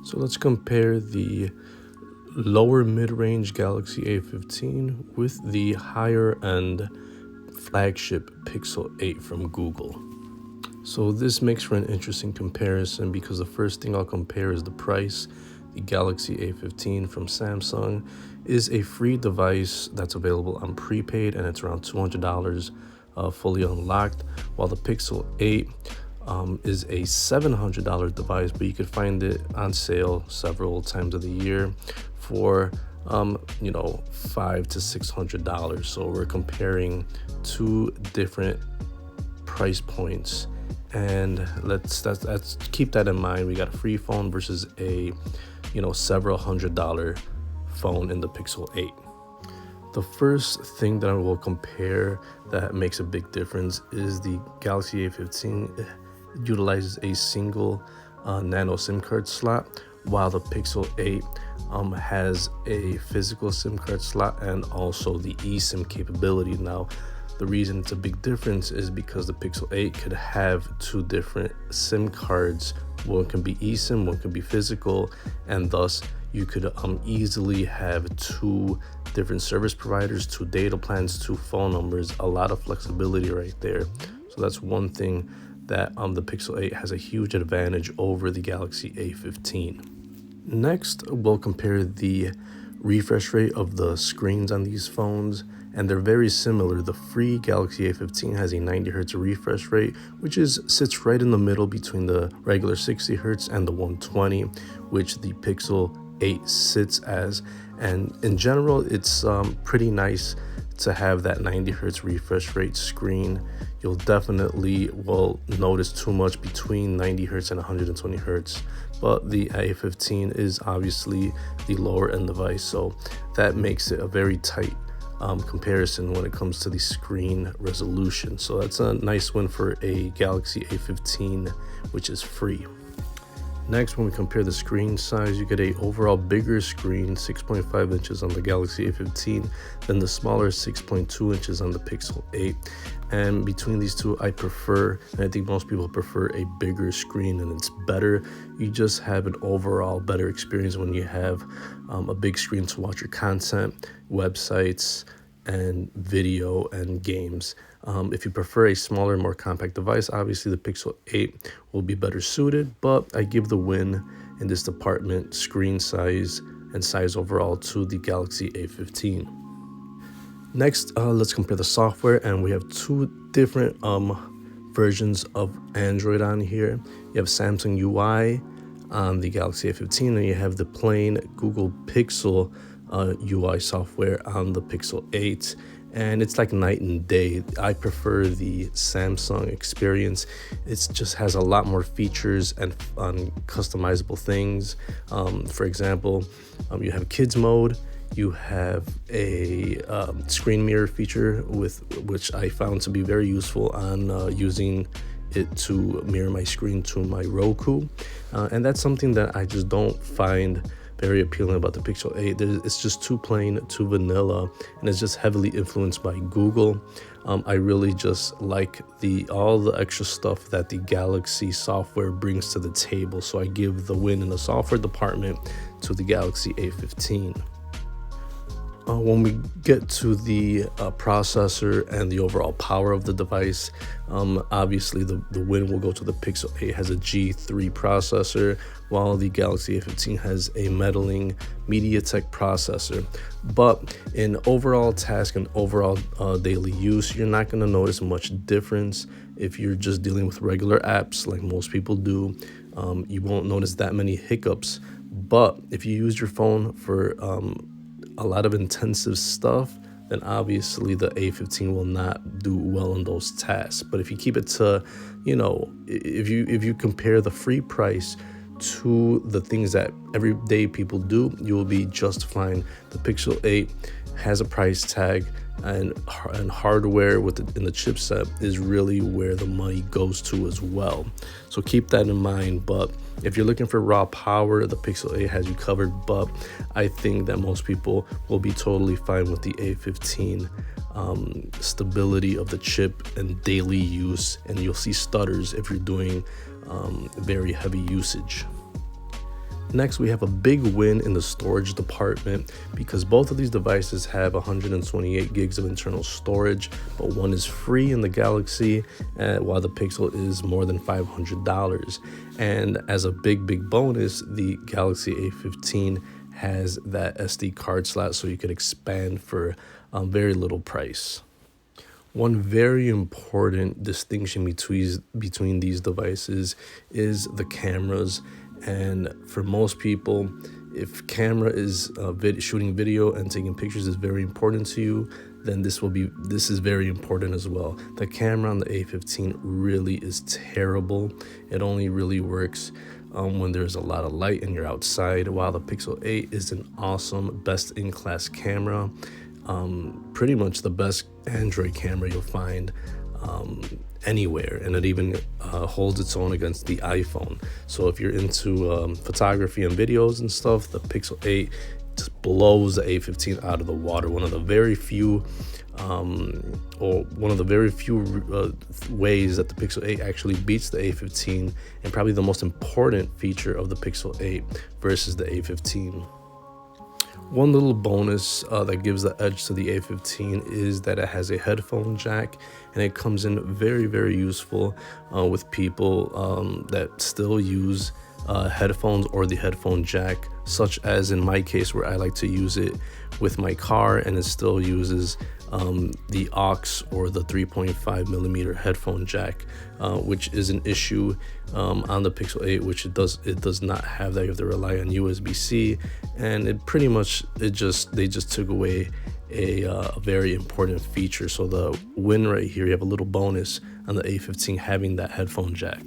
So let's compare the lower mid-range Galaxy A15 with the higher end flagship Pixel 8 from Google. So this makes for an interesting comparison because the first thing I'll compare is the price. The Galaxy A15 from Samsung is a free device that's available on prepaid, and it's around $200 fully unlocked, while the Pixel 8 is a $700 device, but you could find it on sale several times of the year for $500 to $600. So we're comparing two different price points, and let's keep that in mind. We got a free phone versus a several $100 phone in the Pixel 8. The first thing that I will compare that makes a big difference is the Galaxy A15 utilizes a single nano SIM card slot, while the Pixel 8 has a physical SIM card slot and also the eSIM capability. Now, the reason it's a big difference is because the Pixel 8 could have two different SIM cards. One can be eSIM, one can be physical, and thus you could easily have two different service providers, two data plans, two phone numbers. A lot of flexibility right there. So that's one thing that the Pixel 8 has a huge advantage over the Galaxy A15. Next, we'll compare the refresh rate of the screens on these phones, and they're very similar. The free Galaxy A15 has a 90 Hz refresh rate, which sits right in the middle between the regular 60 Hz and the 120, which the Pixel 8 sits as. And in general, it's pretty nice to have that 90 Hz refresh rate screen. You'll definitely will notice too much between 90 Hz and 120 Hz, but the A15 is obviously the lower end device, so that makes it a very tight comparison when it comes to the screen resolution. So that's a nice win for a Galaxy A15, which is free. Next, when we compare the screen size, you get a overall bigger screen, 6.5 inches on the Galaxy A15, than the smaller 6.2 inches on the Pixel 8. And between these two, I prefer, and I think most people prefer, a bigger screen, and it's better. You just have an overall better experience when you have a big screen to watch your content, websites, and video and games. If you prefer a smaller, more compact device, obviously the Pixel 8 will be better suited, but I give the win in this department, screen size and size overall, to the Galaxy A15. Next, let's compare the software, and we have two different versions of Android on here. You have Samsung UI on the Galaxy A15, and you have the plain Google Pixel UI software on the Pixel 8, and it's like night and day. I prefer the Samsung experience. It just has a lot more features and customizable things. For example, you have kids mode. You have a screen mirror feature which I found to be very useful on using it to mirror my screen to my Roku, and that's something that I just don't find very appealing about the Pixel 8. It's just too plain, too vanilla, and it's just heavily influenced by Google. I really just like all the extra stuff that the Galaxy software brings to the table, so I give the win in the software department to the Galaxy A15. When we get to the processor and the overall power of the device, obviously the win will go to the Pixel 8. It has a G3 processor, while the Galaxy A15 has a meddling MediaTek processor. But in overall task and overall daily use, you're not going to notice much difference. If you're just dealing with regular apps like most people do, you won't notice that many hiccups. But if you use your phone for a lot of intensive stuff, then obviously the A15 will not do well in those tasks. But if you keep it to, if you compare the free price to the things that everyday people do, you will be just fine. The Pixel 8 has a price tag, and hardware in the chipset is really where the money goes to as well. So keep that in mind. But if you're looking for raw power, the Pixel 8 has you covered. But I think that most people will be totally fine with the A15 stability of the chip and daily use, and you'll see stutters if you're doing very heavy usage. Next, we have a big win in the storage department because both of these devices have 128 gigs of internal storage, but one is free in the Galaxy, while the Pixel is more than $500. And as a big bonus, the Galaxy A15 has that SD card slot, so you can expand for very little price. One very important distinction between these devices is the cameras. And for most people, if camera is shooting video and taking pictures is very important to you, then this is very important as well. The camera on the A15 really is terrible. It only really works when there's a lot of light and you're outside, while the Pixel 8 is an awesome, best-in-class camera. Pretty much the best Android camera you'll find anywhere, and it even holds its own against the iPhone. So if you're into photography and videos and stuff, the Pixel 8 just blows the A15 out of the water. One of the very few ways that the Pixel 8 actually beats the A15, and probably the most important feature of the Pixel 8 versus the A15. One little bonus that gives the edge to the A15 is that it has a headphone jack, and it comes in very useful with people that still use headphones or the headphone jack, such as in my case where I like to use it with my car, and it still uses the aux or the 3.5 millimeter headphone jack, which is an issue on the Pixel 8, which it does not have that. You have to rely on USB-C, and they just took away a very important feature. So the win right here, you have a little bonus on the A15 having that headphone jack.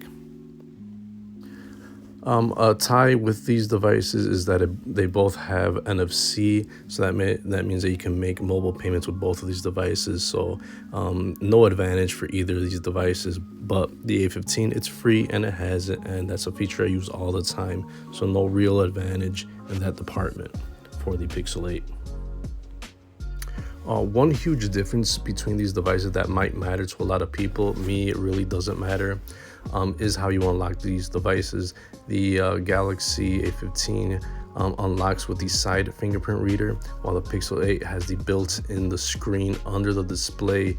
A tie with these devices is that they both have NFC, so that means that you can make mobile payments with both of these devices. So no advantage for either of these devices, but the A15, it's free and it has it, and that's a feature I use all the time. So no real advantage in that department for the Pixel 8. One huge difference between these devices that might matter to a lot of people, me it really doesn't matter, is how you unlock these devices. The Galaxy A15 unlocks with the side fingerprint reader, while the Pixel 8 has the built-in the screen under the display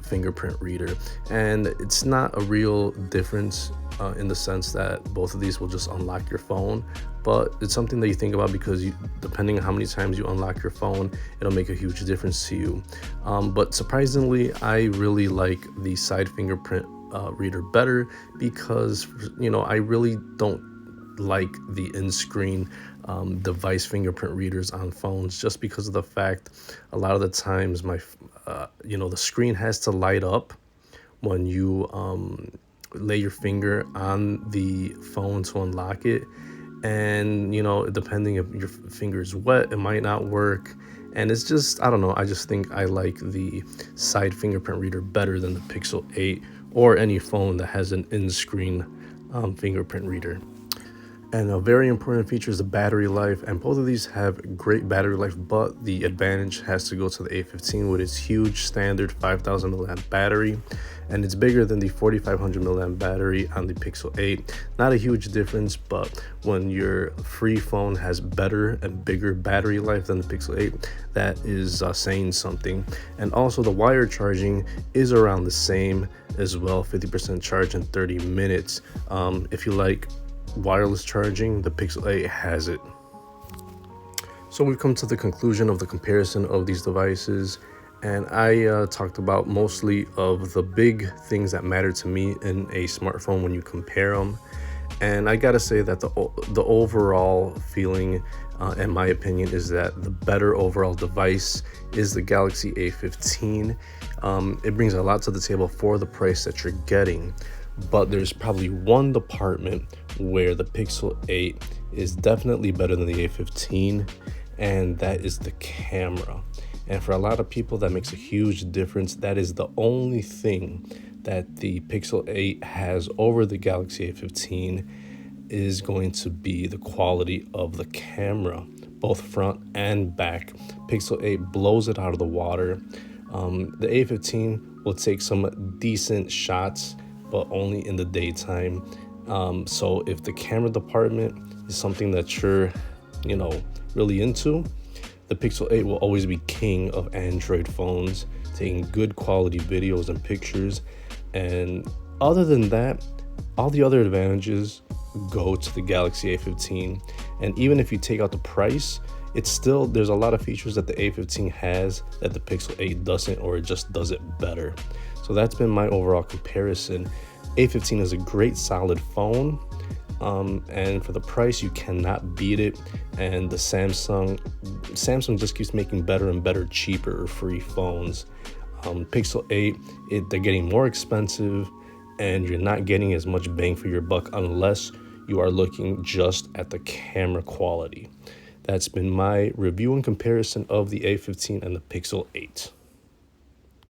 fingerprint reader. And it's not a real difference in the sense that both of these will just unlock your phone, but it's something that you think about because depending on how many times you unlock your phone, it'll make a huge difference to you. But surprisingly, I really like the side fingerprint reader better because, I really don't like the in-screen device fingerprint readers on phones, just because of the fact a lot of the times the screen has to light up when you lay your finger on the phone to unlock it, and depending if your finger is wet, it might not work. And it's just, I don't know, I just think I like the side fingerprint reader better than the Pixel 8 or any phone that has an in-screen fingerprint reader. And a very important feature is the battery life, and both of these have great battery life, but the advantage has to go to the A15 with its huge standard 5,000 milliamp battery, and it's bigger than the 4,500 milliamp battery on the Pixel 8. Not a huge difference, but when your free phone has better and bigger battery life than the Pixel 8, that is saying something. And also the wire charging is around the same as well, 50% charge in 30 minutes. If you like wireless charging, the Pixel 8 has it. So we've come to the conclusion of the comparison of these devices, and I talked about mostly of the big things that matter to me in a smartphone when you compare them. And I gotta say that the overall feeling, in my opinion, is that the better overall device is the Galaxy A15. It brings a lot to the table for the price that you're getting. But there's probably one department where the Pixel 8 is definitely better than the A15, and that is the camera. And for a lot of people, that makes a huge difference. That is the only thing that the Pixel 8 has over the Galaxy A15 is going to be the quality of the camera, both front and back. Pixel 8 blows it out of the water. The A15 will take some decent shots, but only in the daytime. So if the camera department is something that you're, really into, the Pixel 8 will always be king of Android phones, taking good quality videos and pictures. And other than that, all the other advantages go to the Galaxy A15. And even if you take out the price, it's still, there's a lot of features that the A15 has that the Pixel 8 doesn't, or it just does it better. So that's been my overall comparison. A15 is a great solid phone. And for the price, you cannot beat it. And the Samsung just keeps making better and better, cheaper or free phones. Pixel 8, they're getting more expensive, and you're not getting as much bang for your buck unless you are looking just at the camera quality. That's been my review and comparison of the A15 and the Pixel 8.